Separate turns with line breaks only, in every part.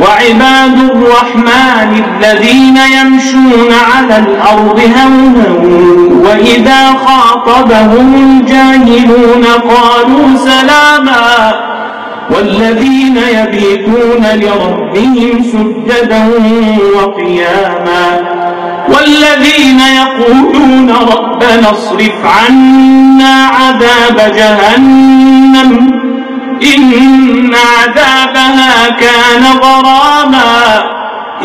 وعباد الرحمن الذين يمشون على الأرض هونا وإذا خاطبهم الجاهلون قالوا سلاما والذين يبيتون لربهم سجدا وقياما والذين يقولون ربنا اصرف عنا عذاب جهنم إن عذابها كان غراما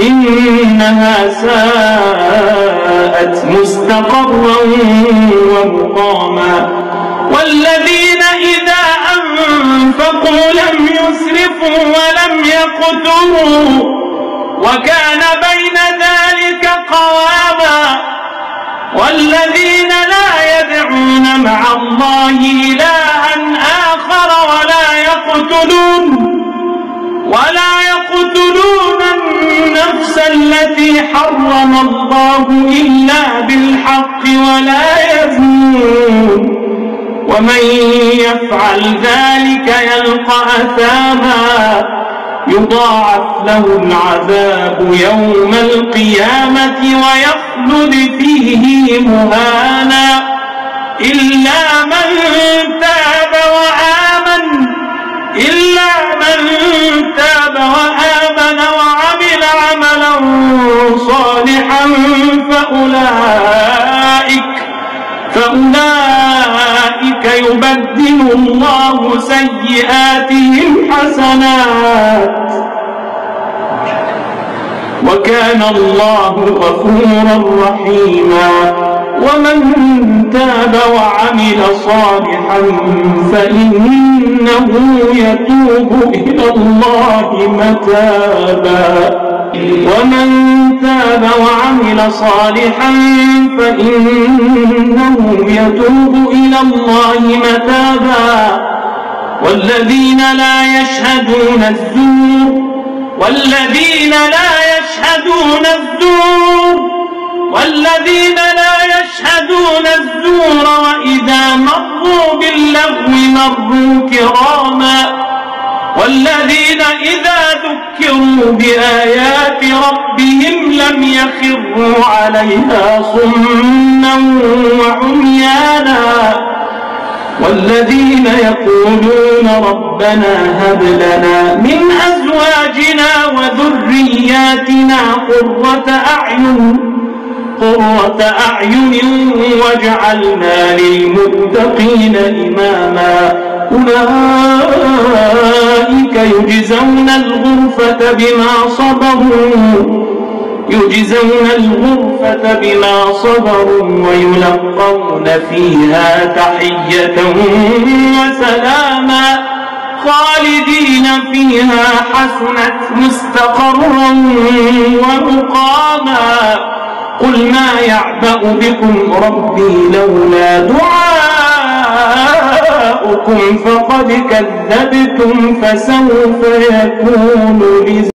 إنها ساءت مستقرا ومقاما والذين إذا أنفقوا لم يسرفوا ولم يقتروا وكان بين ذلك قواما والذين لا يدعون مع الله إلها آخر ولا يقتلون النفس التي حرم الله إلا بالحق ولا يزنون ومن يفعل ذلك يلقى أثاما يضاعف له العذاب يوم القيامة ويخلد فيه مهانا إلا من تاب وعمل عملا صالحا فأولئك يبدل الله سيئاتهم حسنات وكان الله غفورا رحيما ومن تاب وعمل صالحا فإنه يتوب إلى الله متابا والذين لا يشهدون الزور وإذا مروا باللغو مروا كراما والذين إذا ذكروا بآيات ربهم لم يخروا عليها صما وعميانا والذين يقولون ربنا هب لنا من أزواجنا وذرياتنا قرة أعين واجعلنا للمتقين إماما أولئك يجزون الغرفة بما صبروا ويلقون فيها تحية وسلاما خالدين فيها حسنت مستقرا ومقاما قل ما يعبأ بكم ربي لولا دعاؤكم فقد كذبتم فسوف يكون لزاما.